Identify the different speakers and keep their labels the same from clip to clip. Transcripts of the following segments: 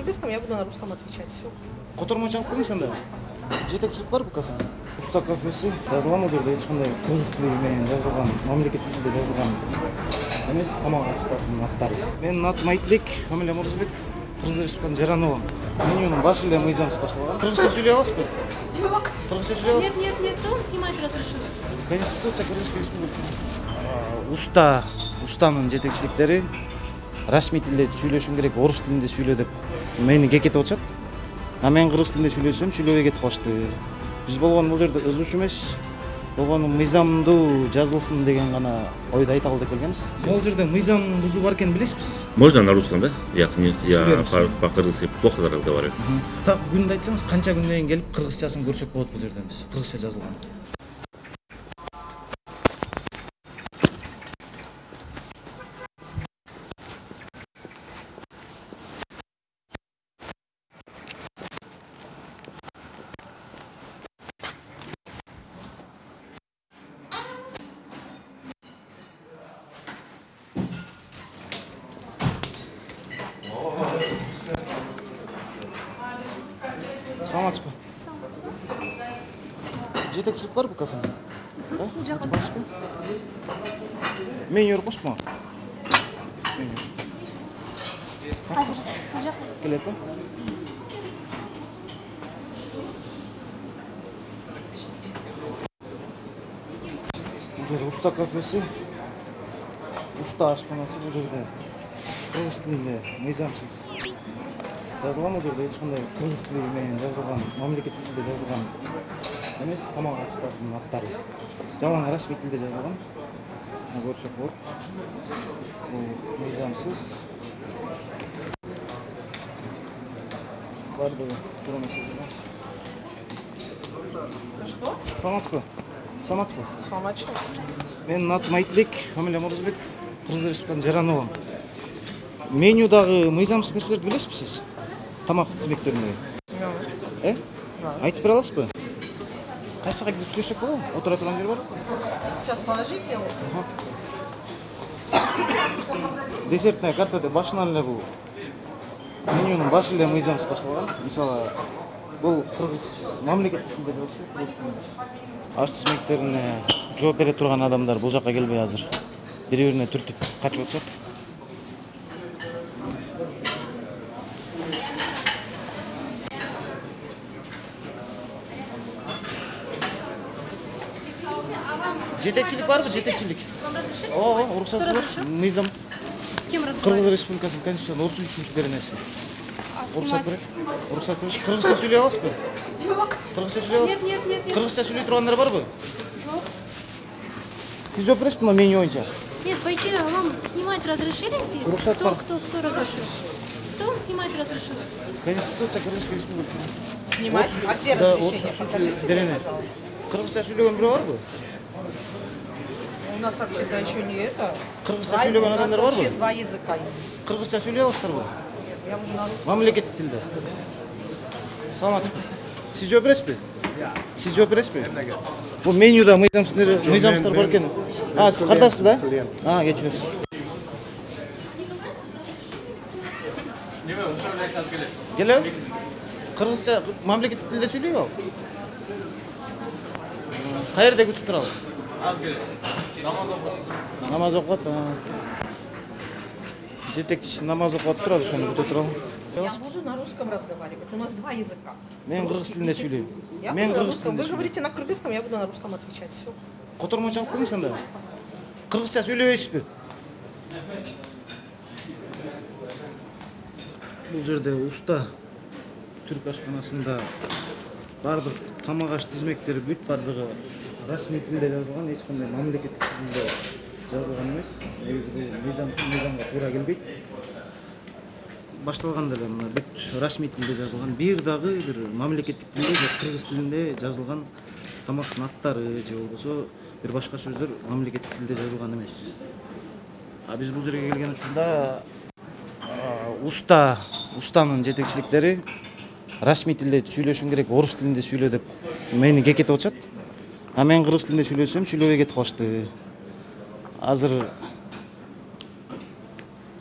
Speaker 1: кыргызском, я буду на русском отвечать. Все.
Speaker 2: Которому чалып келиңиз анда. Жетекчилик бар бу кафенин. Уста кафеси жазылган бул жерде эч кандай кыргыз тили менен жазылган, мамлекет тилинде жазылган эмес, тамак аштардын аттары. Менин атым Айтилек, фамилиям Мурзабек, Кыргыз Республикасынын Жаранова. Менюнун башы эле мыйзамсыз башталган. Кыргызча сүйлөй аласызбы?
Speaker 1: Жок.
Speaker 2: Кыргызча сүйлөй аласызбы?
Speaker 1: Нет, кто вам снимать разрешил?
Speaker 2: Конституция Кыргызской Республики. Устанын жетекчиликтери расмий тилде сүйлөшүм керек, орус тилинде сүйлө деп мени кекетип атышат. А мен кыргыз тилинде сүйлөсөм, сүйлөбөй кетип калышты. Биз болгон бул жерде ызгуч эмес, болгону мыйзамдуу жазылсын деген гана ойду айталы деп келгенбиз. Бул жерде мыйзам бузуу бар экенин билесизби сиз?
Speaker 3: Можно на русском, да? Я по-кыргызски плохо разговариваю.
Speaker 2: Так күндү айтсаңыз, канча күндөн кийин келип кыргызчасын көрсөк болот бул жерде биз. Кыргызча жазылган. Саламатсызбы? Жетекчилик бар бу кафенин?
Speaker 1: Бул жака
Speaker 2: Меню бар мага?
Speaker 1: азыр бул жака.
Speaker 2: Келет да? Бул жерде уста кафеси, уста ашканасы бул жерде. Кыргыз тилинде мыйзамсыз жазылган, бул жерде эч кандай кыргыз тили менен жазылган, мамлекет тилинде жазылган эмес, тамак аштардын аттары. Жалаң расмий тилде жазылган. Көрсөк болот. Бул мыйзамсыз. Бардыгы туура эмес.
Speaker 1: Что?
Speaker 2: Саламатсызбы? Саламатсызбы?
Speaker 1: Саламатчы.
Speaker 2: Менин атым Айтилек, фамилиям Мурзабек, Кыргыз Республикасынын Жаранова. Менюдагы мыйзамсыз нерселерди билесизби сиз? Тамак тизмектеринде. Айтып бере аласызбы? Кайсыга кирип сүйлөшсөк болобу? Отура турган жер бар?
Speaker 1: Сейчас положите его.
Speaker 2: Десертная картада башынан эле бул менюнун башы эле мыйзамсыз башталган. Мисалы, бул кыргыз мамлекетинде жазылган. Аш тизмектерине жооп бере турган адамдар бул жакка келбей азыр бири-бирине түртүп качып атышат. Жетекчилик барбы? Жетекчилик.
Speaker 1: Вам разрешили?
Speaker 2: Ооба, уруксат
Speaker 1: Кто
Speaker 2: бар.
Speaker 1: разрешил?
Speaker 2: Мыйзам.
Speaker 1: С кем разговаривать?
Speaker 2: Кыргыз Республикасынын Конституциясынын 33-беренеси. Уруксат
Speaker 1: Снимать?
Speaker 2: берет. Уруксат берет. Кыргызча сүйлөй аласызбы?
Speaker 1: Жок.
Speaker 2: Кыргызча сүйлөй аласызбы?
Speaker 1: Нет.
Speaker 2: Кыргызча сүйлөй тургандар барбы?
Speaker 1: Жок.
Speaker 2: Сиз жооп бересизби мына меню боюнча?
Speaker 1: Нет, пойти, вам снимать разрешили здесь?
Speaker 2: Рухсат бар.
Speaker 1: Кто разрешил? Кто вам снимать разрешил?
Speaker 2: Конституция Кыргызской Республики.
Speaker 1: Снимать? А где
Speaker 2: Да,
Speaker 1: разрешение?
Speaker 2: 33-берене. Кыргызча сүйлөгөн бирөө барбы?
Speaker 4: У нас вообще-то еще не это.
Speaker 2: Кыргызча сүйлөгөн
Speaker 4: У нас
Speaker 2: адамдар
Speaker 4: вообще
Speaker 2: барбы?
Speaker 4: два языка.
Speaker 2: Кыргызча сүйлөй аласыздарбы?
Speaker 4: Я уже на русском.
Speaker 2: Мамлекеттик тилде. Саламатсызбы? Сиз жооп бересизби? Сиз жооп бересизби? Бул менюда мыйзамсыздар бар экен. Сиз кардасыз да? Кечиресиз. Келеби? Кыргызча мамлекеттик тилде сүйлөйбү ал? Каерде күтүп туралы? Намаз окуп атат. Жетекчиси намаз окуп турат, ошону күтүп туралы.
Speaker 4: Я буду на русском разговаривать. У нас два языка.
Speaker 2: Мен кыргыз тилинде сүйлөйм.
Speaker 4: Я
Speaker 2: Мен
Speaker 4: буду на
Speaker 2: кыргыз
Speaker 4: русском.
Speaker 2: тилинде
Speaker 4: Вы
Speaker 2: сүйлөйм.
Speaker 4: говорите на кыргызском, я буду на русском отвечать. Все.
Speaker 2: Которому чалып келиңиз анда. Кыргызча сүйлөбөйсүзбү? Бул жерде уста түрк ашканасында бардык тамак аш тизмектери бүт бардыгы расмий тилде жазылган, эч кандай мамлекеттик тилде жазылган эмес. Негизи мыйзамга туура келбейт. Башталганда эле мына бүт расмий тилде жазылган, бир дагы бир мамлекеттик тилде же кыргыз тилинде жазылган тамактын аттары же болбосо бир башка сөздөр мамлекеттик тилде жазылган эмес. Биз бул жерге келген учурда устанын жетекчиликтери расмий тилде сүйлөшүм керек, орус тилинде сүйлө деп мени кекетип атышат. А мен кыргыз тилинде сүйлөсөм, сүйлөбөй кетип калышты. Азыр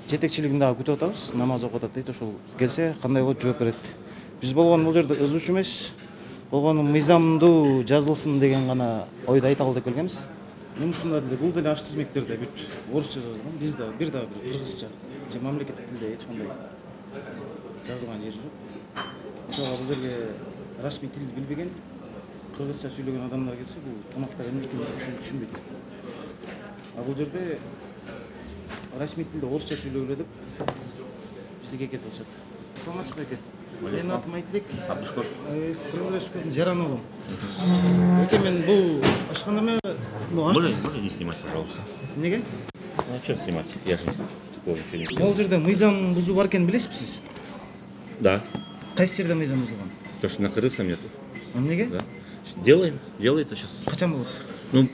Speaker 2: жетекчилигин дагы күтүп атабыз. Намаз окуп атат дейт. Ошол келсе кандай болот жооп берет. Биз болгон бул жерде ызучу эмес, болгону мыйзамдуу жазылсын деген гана ойду айталы деп келгенбиз. Мунусунда деле бул деле аш тизмектерде бүт орусча жазылган. Биз дагы бир кыргызча же мамлекеттик тилде эч кандай жазылган жери жок. Ошого бул жерге расмий тилди билбеген, кыргызча сүйлөгөн адамдар келсе, бул тамактар эмнеге нерсесин түшүнбөйт. А бул жерде расмий тилде орусча сүйлөгүлө деп бизге кетип атышат. Саламатсызбы эке? Менин атым Айтилек.
Speaker 3: Абдушкур.
Speaker 2: Кыргыз Республикасынын Жаран уулум. Эке, мен бул ашканама
Speaker 3: Можно не снимать, пожалуйста?
Speaker 2: Неге?
Speaker 3: Ну, что снимать? Я же такого ничего не
Speaker 2: Бул
Speaker 3: сделал.
Speaker 2: жерде мыйзам бузуу бар экенин билесизби сиз?
Speaker 3: Да.
Speaker 2: Кайсы жерде мыйзам бузулган?
Speaker 3: То, что на крысам нету.
Speaker 2: Неге?
Speaker 3: Да. Делай это сейчас.
Speaker 2: Качан болот?
Speaker 3: Ну,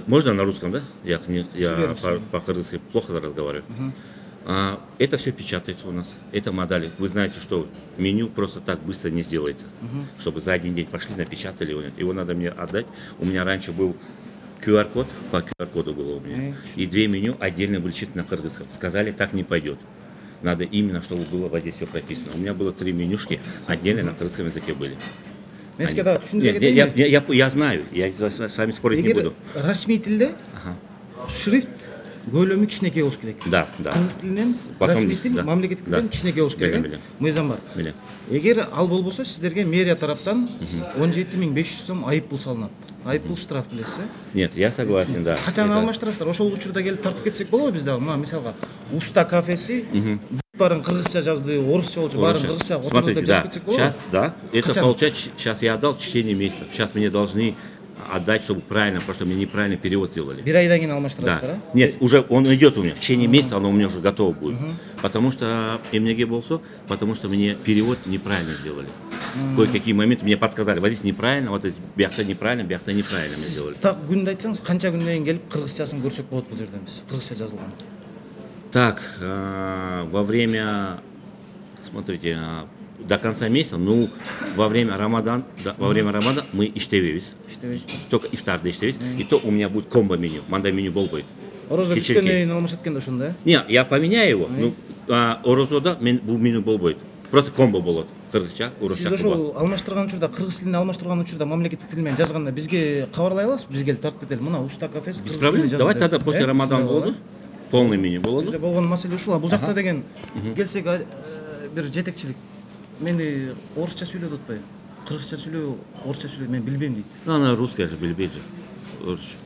Speaker 3: можно на русском, да? Я
Speaker 2: Сюрреалистично.
Speaker 3: по-крымски плохо разговариваю. Это все печатается у нас. Это модали. Вы знаете, что меню просто так быстро не сделается. Чтобы за один день пошли, напечатали его. Его надо мне отдать. У меня раньше был QR-код, по QR-коду было у меня. И 2 меню отдельно были чисто на кыргызском. Сказали, так не пойдет. Надо именно, чтобы было вот здесь все прописано. У меня было 3 менюшки, отдельно на кыргызском языке были. Я знаю, я с вами спорить не буду.
Speaker 2: Расмий тилде шрифт көйлөмү кичинекей болуш керек.
Speaker 3: Да.
Speaker 2: Кыргыз тилинен
Speaker 3: Потом,
Speaker 2: расмий тил,
Speaker 3: да.
Speaker 2: мамлекеттик тилден кичинекей болуш керек.
Speaker 3: Билем.
Speaker 2: Мыйзам бар.
Speaker 3: Билем.
Speaker 2: Эгер ал болбосо, сиздерге мэрия тараптан 17.500 сом айып пул салынат. Айып пул штраф билесиз,
Speaker 3: Нет, я согласен, да.
Speaker 2: Качан
Speaker 3: Это-
Speaker 2: алмаштырасыздар? Ошол учурда келип тартып кетсек болобу биз дагы? Мына мисалга Уста кафеси баарын кыргызча жазды, орусча болчу, баарын кыргызча окутулду
Speaker 3: Смотрите,
Speaker 2: деп
Speaker 3: да,
Speaker 2: жазып кетсек болобу?
Speaker 3: сейчас, да, это
Speaker 2: Качан?
Speaker 3: получается, сейчас я отдал в течение месяца, сейчас мне должны отдать, чтобы правильно, потому что мне неправильно перевод сделали.
Speaker 2: Бир айдан кийин алмаштырасыздар,
Speaker 3: Да.
Speaker 2: а?
Speaker 3: Нет, уже он идет у меня, в течение месяца оно у меня уже готово будет. Потому что эмнеге болсо, потому что мне перевод неправильно сделали. Кое-какие моменты мне подсказали, вот здесь неправильно, вот здесь бияқта неправильно мне сделали.
Speaker 2: Так күндү айтсаңыз, канча күндөн кийин келип кыргызчасын көрсөк болот бул жерден биз? Кыргызча жазылган.
Speaker 3: Так, во время, смотрите, до конца месяца, ну, во время Рамадана мы иштебейбиз. Только ифтарда иштебейбиз. И то у меня будет комбо-меню, мандай-меню болбойт.
Speaker 2: Орозо
Speaker 3: Кечиркей.
Speaker 2: бүткөндөн кийин алмашат экен да ошондо, э?
Speaker 3: Не, я поменяю его, ну, орозода бул меню болбойт. Просто комбо болот. Кыргызча,
Speaker 2: Сиз
Speaker 3: орусча комбо.
Speaker 2: ошол алмаштырган учурда, кыргыз тилине алмаштырган учурда мамлекеттик тил менен жазганда бизге кабарлай аласызбы? Биз келип тартып кетели. Мына Уста кафеси
Speaker 3: Без
Speaker 2: кыргыз
Speaker 3: проблем.
Speaker 2: тилине жазды.
Speaker 3: Давай тогда после Рамадана болду. Полный меню болду.
Speaker 2: Бизде болгон маселе ушул. Бул жакта деген келсек бир жетекчилик мени орусча сүйлөп атпайбы? Кыргызча сүйлөбү, орусча сүйлөбү мен билбейм дейт.
Speaker 3: Ну, она русская же, билбейт же.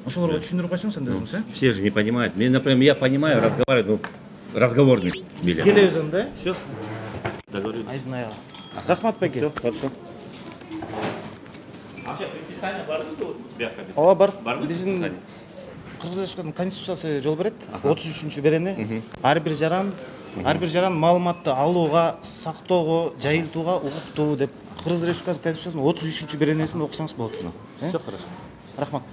Speaker 2: Ошолорго түшүндүрүп койсоңуз анда өзүңүз, э?
Speaker 3: Все же не понимают. Мне, например, я понимаю, разговариваю, ну, разговорный.
Speaker 2: Келебиз анда, э?
Speaker 3: Все, договорились.
Speaker 2: Айдын аягы. Рахмат беке.
Speaker 3: Все, хорошо. А вообще предписание барды было у тебя?
Speaker 2: Ооба бар.
Speaker 3: Барды
Speaker 2: Биздин
Speaker 3: предписание?
Speaker 2: Кыргыз Республикасынын конституциясы жол берет. 33 берени ар бир жаран маалыматты алууга, сактоого, жайылтууга укуктуу деп Кыргыз Республикасынын конституциясынын 33 беренесин окусаңыз болот.
Speaker 3: Все хорошо.
Speaker 2: Рахмат.